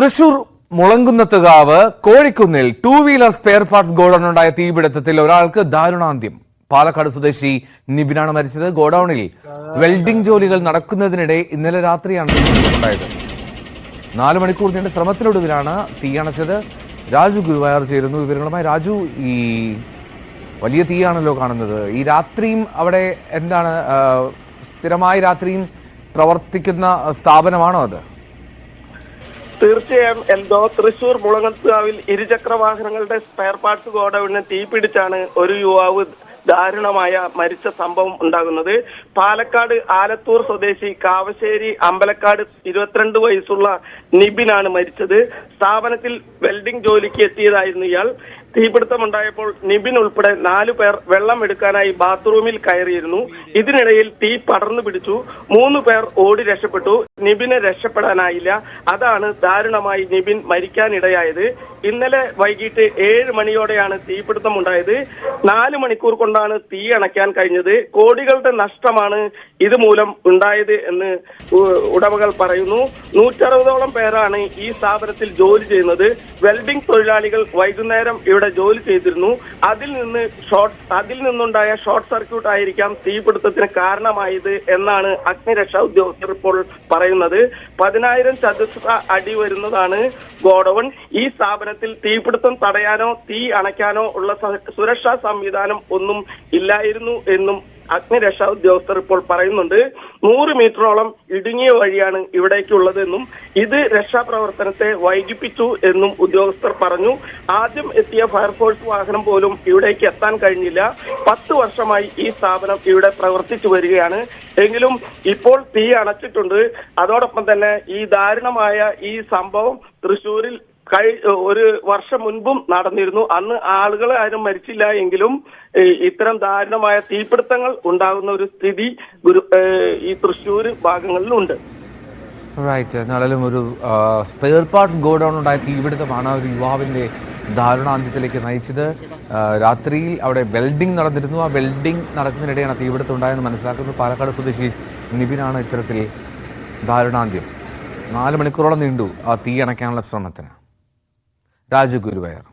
തൃശൂർ മുളങ്കുന്നത്തുകാവ് കോഴിക്കുന്നിൽ two wheeler spare parts ഗോഡൌണിലുണ്ടായ തീപിടുത്തത്തിൽ ഒരാൾക്ക് ദാരുണാന്ത്യം. പാലക്കാട് സ്വദേശി നിബിനാണ് മരിച്ചത്. ഗോഡൌണിൽ വെൽഡിംഗ് ജോലികൾ നടക്കുന്നതിനിടെ ഇന്നലെ രാത്രിയാണ് തീപിടുത്തമുണ്ടായത്. 4 മണിക്കൂർ നീണ്ട ശ്രമത്തിനൊടുവിലാണ് തീയണച്ചത്. രാജു ഗുരുവായൂർ ചേരുന്നു വിവരങ്ങളുമായി. രാജു, ഈ വലിയ തീയാണല്ലോ കാണുന്നത്. ഈ രാത്രിയും അവിടെ എന്താണ്, സ്ഥിരമായി രാത്രിയും പ്രവർത്തിക്കുന്ന സ്ഥാപനമാണോ അത്? തീർച്ചയായും എൽദോ, തൃശൂർ മുളങ്ങത്തുകാവിൽ ഇരുചക്ര വാഹനങ്ങളുടെ സ്പെയർ പാർട്സ് ഗോഡൌണിന് തീപിടിച്ചാണ് ഒരു യുവാവ് ദാരുണമായ മരിച്ച സംഭവം ഉണ്ടാകുന്നത്. പാലക്കാട് ആലത്തൂർ സ്വദേശി കാവശ്ശേരി അമ്പലക്കാട് 22 വയസ്സുള്ള നിബിനാണ് മരിച്ചത്. സ്ഥാപനത്തിൽ വെൽഡിംഗ് ജോലിക്ക് എത്തിയതായിരുന്നു ഇയാൾ. തീപിടുത്തമുണ്ടായപ്പോൾ നിബിൻ ഉൾപ്പെടെ 4 പേർ വെള്ളം എടുക്കാനായി ബാത്റൂമിൽ കയറിയിരുന്നു. ഇതിനിടയിൽ തീ പടർന്നു പിടിച്ചു. 3 പേർ ഓടി രക്ഷപ്പെട്ടു. നിബിനെ രക്ഷപ്പെടാനായില്ല. അതാണ് ദാരുണമായി നിബിൻ മരിക്കാനിടയായത്. ഇന്നലെ വൈകിട്ട് 7 മണിയോടെയാണ് തീപിടുത്തമുണ്ടായത്. 4 മണിക്കൂർ കൊണ്ടാണ് തീ അണയ്ക്കാൻ കഴിഞ്ഞത്. കോടികളുടെ നഷ്ടമാണ് ഇതുമൂലം ഉണ്ടായത് എന്ന് ഉടമകൾ പറയുന്നു. 160ഓളം പേരാണ് ഈ സ്ഥാപനത്തിൽ ജോലി ചെയ്യുന്നത്. വെൽഡിംഗ് തൊഴിലാളികൾ വൈകുന്നേരം ഇവിടെ ജോലി ചെയ്തിരുന്നു. അതിൽ നിന്നുണ്ടായ ഷോർട്ട് സർക്യൂട്ട് ആയിരിക്കാം തീപിടുത്തത്തിന് കാരണമായത് എന്നാണ് അഗ്നിരക്ഷാ ഉദ്യോഗസ്ഥർ ഇപ്പോൾ പറയുന്നത്. 10,000 ചതുരശ്ര അടി വരുന്നതാണ് ഗോഡൌൺ. ഈ സ്ഥാപനത്തിൽ തീപിടുത്തം തടയാനോ തീ അണയ്ക്കാനോ ഉള്ള സുരക്ഷാ സംവിധാനം ഒന്നും ഇല്ലായിരുന്നു എന്നും അഗ്നിരക്ഷാ ഉദ്യോഗസ്ഥർ ഇപ്പോൾ പറയുന്നുണ്ട്. 100 മീറ്ററോളം ഇടുങ്ങിയ വഴിയാണ് ഇവിടേക്കുള്ളതെന്നും ഇത് രക്ഷാപ്രവർത്തനത്തെ വൈകിപ്പിച്ചു എന്നും ഉദ്യോഗസ്ഥർ പറഞ്ഞു. ആദ്യം എത്തിയ ഫയർഫോഴ്സ് വാഹനം പോലും ഇവിടേക്ക് എത്താൻ കഴിഞ്ഞില്ല. 10 വർഷമായി ഈ സ്ഥാപനം ഇവിടെ പ്രവർത്തിച്ചു വരികയാണ്. എങ്കിലും ഇപ്പോൾ തീ അണച്ചിട്ടുണ്ട്. അതോടൊപ്പം തന്നെ ഈ ദാരുണമായ ഈ സംഭവം തൃശ്ശൂരിൽ 1 വർഷം മുൻപും നടന്നിരുന്നു. അന്ന് ആളുകൾ ആരും മരിച്ചില്ല എങ്കിലും ഇത്തരം ദാരുണമായ തീപിടുത്തങ്ങൾ ഉണ്ടാകുന്ന ഒരു സ്ഥിതി ഈ തൃശ്ശൂർ ഭാഗങ്ങളിലുണ്ട്. എന്നാലും ഒരു സ്പെയർ പാർട്സ് ഗോഡൌൺ ഉണ്ടായ തീപിടുത്തമാണ് ഒരു യുവാവിന്റെ ദാരുണാന്ത്യത്തിലേക്ക് നയിച്ചത്. രാത്രിയിൽ അവിടെ വെൽഡിംഗ് നടന്നിരുന്നു. ആ വെൽഡിംഗ് നടക്കുന്നതിനിടെയാണ് തീപിടുത്തം ഉണ്ടായെന്ന് മനസ്സിലാക്കുന്നത്. പാലക്കാട് സ്വദേശി നിബിനാണ് ഇത്തരത്തിൽ ദാരുണാന്ത്യം. 4 മണിക്കൂറോളം നീണ്ടു ആ തീ അണയ്ക്കാനുള്ള ശ്രമത്തിന്. രാജു ഗുരുവായൂർ.